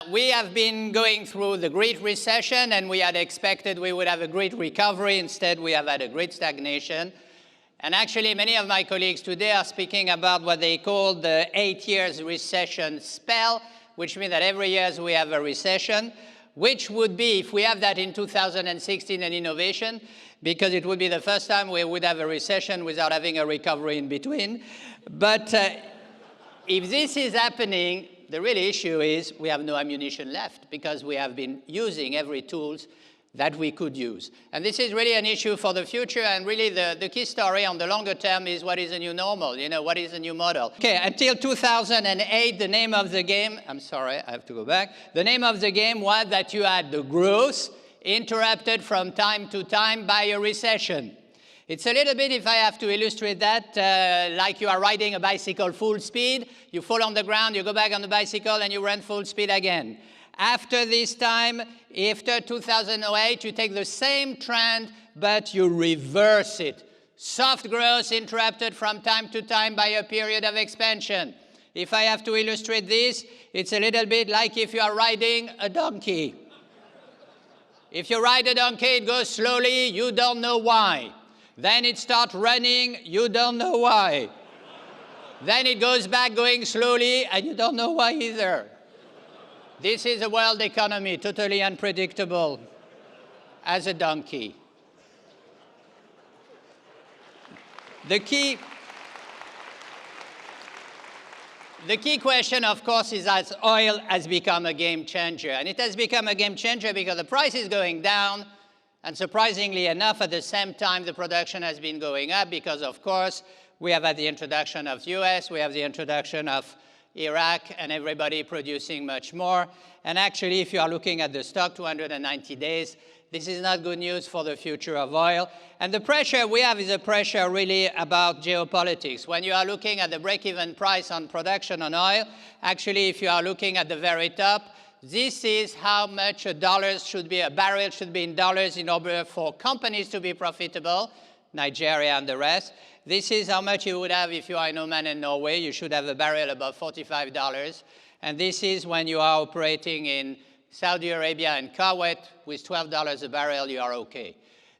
We have been going through the Great Recession, and we had expected we would have a great recovery. Instead, we have had a great stagnation. And actually, many of my colleagues today are speaking about what they call the 8 years recession spell, which means that every year we have a recession, which would be, if we have that in 2016, an innovation, because it would be the first time we would have a recession without having a recovery in between. But if this is happening, the real issue is we have no ammunition left because we have been using every tool that we could use. And this is really an issue for the future, and really the key story on the longer term is what is the new normal, what is the new model. Okay, until 2008, the name of the game, I'm sorry, I have to go back. The name of the game was that you had the growth interrupted from time to time by a recession. It's a little bit, if I have to illustrate that, like you are riding a bicycle full speed, you fall on the ground, you go back on the bicycle, and you run full speed again. After this time, after 2008, you take the same trend, but you reverse it. Soft growth interrupted from time to time by a period of expansion. If I have to illustrate this, it's a little bit like if you are riding a donkey. If you ride a donkey, it goes slowly, you don't know why. Then it starts running, you don't know why. Then it goes back going slowly, and you don't know why either. This is a world economy, totally unpredictable as a donkey. The key question, of course, is that oil has become a game changer. And it has become a game changer because the price is going down. And surprisingly enough, at the same time, the production has been going up because, of course, we have had the introduction of US, we have the introduction of Iraq, and everybody producing much more. And actually, if you are looking at the stock, 290 days, this is not good news for the future of oil. And the pressure we have is a pressure really about geopolitics. When you are looking at the break-even price on production on oil, actually, if you are looking at the very top, this is how much a barrel should be in dollars in order for companies to be profitable, Nigeria and the rest. This is how much you would have if you are in Oman and Norway. You should have a barrel above $45. And this is when you are operating in Saudi Arabia and Kuwait with $12 a barrel, you are okay.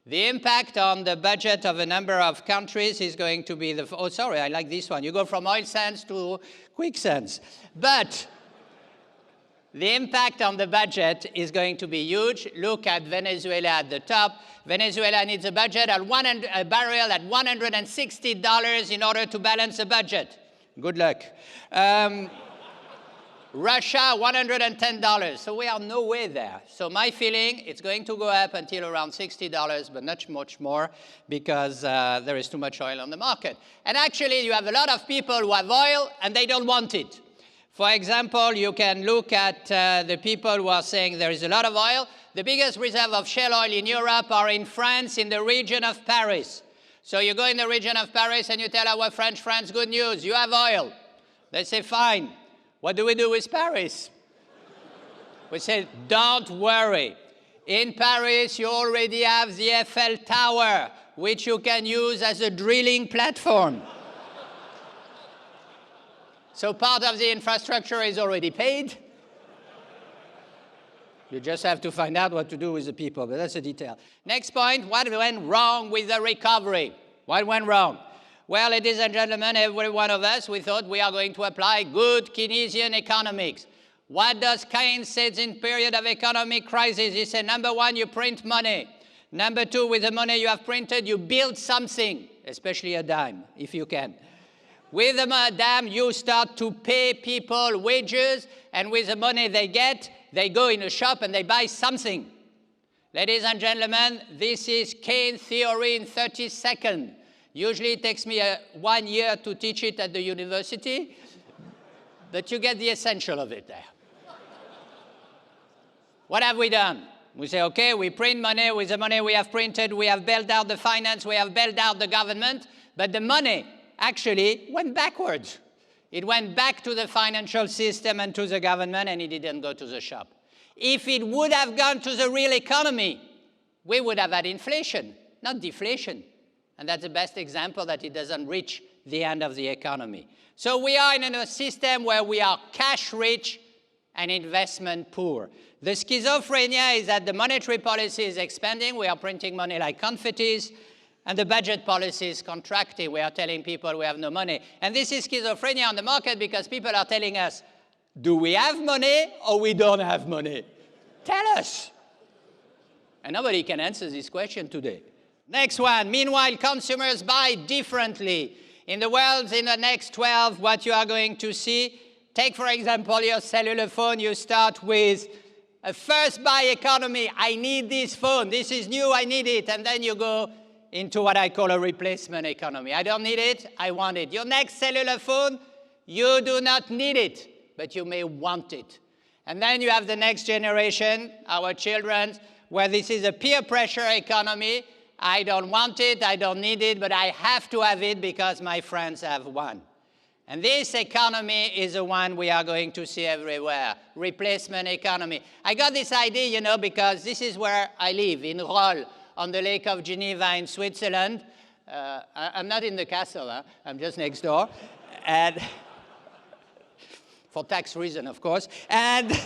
The impact on the budget of a number of countries is going to be oh, sorry, I like this one. You go from oil sands to quicksands. But the impact on the budget is going to be huge. Look at Venezuela at the top. Venezuela needs a budget at a barrel at $160 in order to balance the budget. Good luck. Russia, $110. So we are nowhere there. So my feeling, it's going to go up until around $60, but not much more because there is too much oil on the market. And actually, you have a lot of people who have oil and they don't want it. For example, you can look at the people who are saying there is a lot of oil. The biggest reserve of shale oil in Europe are in France, in the region of Paris. So you go in the region of Paris and you tell our French friends, good news, you have oil. They say, fine. What do we do with Paris? We say, don't worry. In Paris, you already have the Eiffel Tower, which you can use as a drilling platform. So part of the infrastructure is already paid. You just have to find out what to do with the people, but that's a detail. Next point, what went wrong with the recovery? What went wrong? Well, ladies and gentlemen, every one of us, we thought we are going to apply good Keynesian economics. What does Keynes say in period of economic crisis? He said, number one, you print money. Number two, with the money you have printed, you build something, especially a dime, if you can. With the dime, you start to pay people wages, and with the money they get, they go in a shop and they buy something. Ladies and gentlemen, this is Keynes theory in 30 seconds. Usually it takes me 1 year to teach it at the university, but you get the essential of it there. What have we done? We say, okay, we print money. With the money we have printed, we have bailed out the finance, we have bailed out the government, but the money actually went backwards. It went back to the financial system and to the government, and it didn't go to the shop. If it would have gone to the real economy, we would have had inflation, not deflation. And that's the best example that it doesn't reach the end of the economy. So we are in a system where we are cash rich and investment poor. The schizophrenia is that the monetary policy is expanding. We are printing money like confettis. And the budget policy is contracting. We are telling people we have no money. And this is schizophrenia on the market because people are telling us, do we have money or we don't have money? Tell us. And nobody can answer this question today. Next one. Meanwhile, consumers buy differently. In the world, in the next 12, what you are going to see, take, for example, your cellular phone. You start with a first buy economy. I need this phone. This is new. I need it. And then you go into what I call a replacement economy. I don't need it, I want it. Your next cellular phone, you do not need it, but you may want it. And then you have the next generation, our children, where this is a peer pressure economy. I don't want it, I don't need it, but I have to have it because my friends have one. And this economy is the one we are going to see everywhere, replacement economy. I got this idea, you know, because this is where I live, in Rolle, on the Lake of Geneva in Switzerland. I'm not in the castle, huh? I'm just next door. And for tax reason, of course. And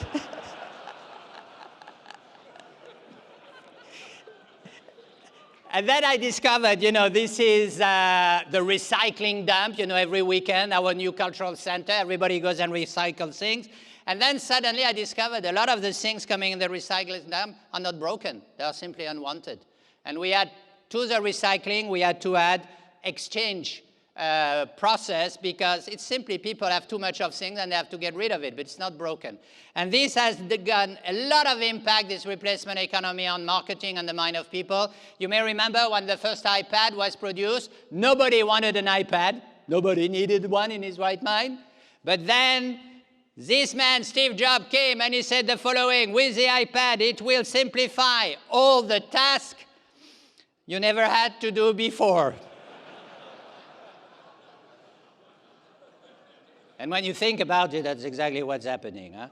and then I discovered, you know, this is the recycling dump, you know, every weekend, our new cultural center, everybody goes and recycles things. And then suddenly I discovered a lot of the things coming in the recycling dump are not broken. They are simply unwanted. And we had, to the recycling, we had to add exchange process because it's simply people have too much of things and they have to get rid of it, but it's not broken. And this has done a lot of impact, this replacement economy, on marketing and the mind of people. You may remember when the first iPad was produced, nobody wanted an iPad. Nobody needed one in his right mind. But then this man, Steve Jobs, came and he said the following: with the iPad, it will simplify all the tasks you never had to do before. And when you think about it, that's exactly what's happening. Huh?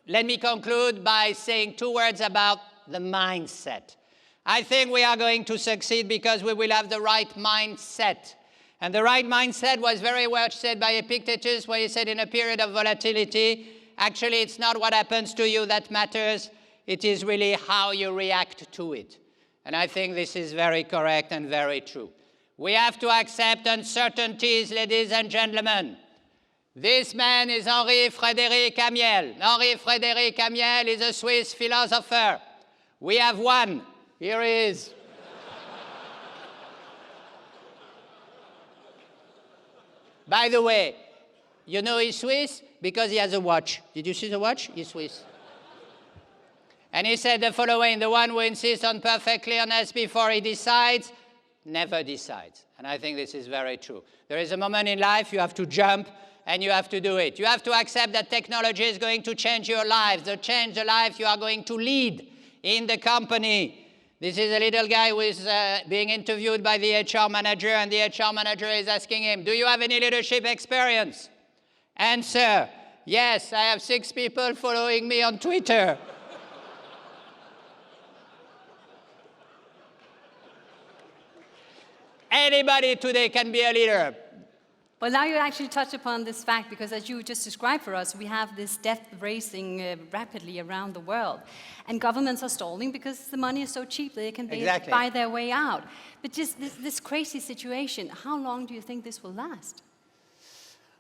Let me conclude by saying 2 words about the mindset. I think we are going to succeed because we will have the right mindset. And the right mindset was very well said by Epictetus, where he said, in a period of volatility, actually it's not what happens to you that matters, it is really how you react to it. And I think this is very correct and very true. We have to accept uncertainties, ladies and gentlemen. This man is Henri-Frédéric Amiel. Henri-Frédéric Amiel is a Swiss philosopher. We have one. Here he is. By the way, you know he's Swiss because he has a watch. Did you see the watch? He's Swiss. And he said the following: the one who insists on perfect clearness before he decides, never decides. And I think this is very true. There is a moment in life you have to jump and you have to do it. You have to accept that technology is going to change your lives, to change the life you are going to lead in the company. This is a little guy who is being interviewed by the HR manager, and the HR manager is asking him, do you have any leadership experience? Answer, yes, I have 6 people following me on Twitter. Anybody today can be a leader. Well, now you actually touch upon this fact, because as you just described for us, we have this death racing rapidly around the world. And governments are stalling because the money is so cheap that they can buy their way out. But just this crazy situation, how long do you think this will last?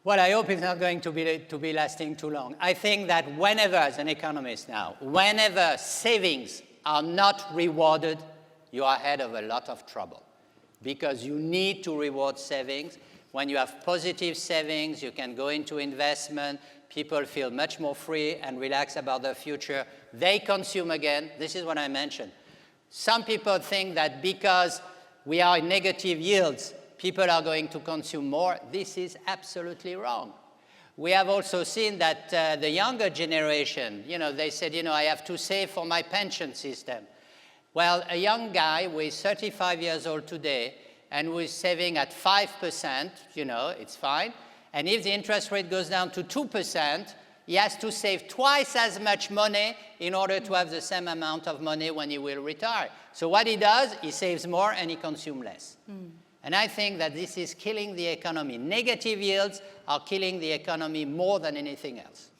Well, I hope it's not going to be lasting too long. I think that whenever, as an economist now, whenever savings are not rewarded, you are ahead of a lot of trouble. Because you need to reward savings. When you have positive savings, you can go into investment. People feel much more free and relaxed about their future. They consume again. This is what I mentioned. Some people think that because we are in negative yields, people are going to consume more. This is absolutely wrong. We have also seen that the younger generation, they said, I have to save for my pension system. Well, a young guy who is 35 years old today and who is saving at 5%, it's fine. And if the interest rate goes down to 2%, he has to save twice as much money in order to have the same amount of money when he will retire. So what he does, he saves more and he consumes less. And I think that this is killing the economy. Negative yields are killing the economy more than anything else.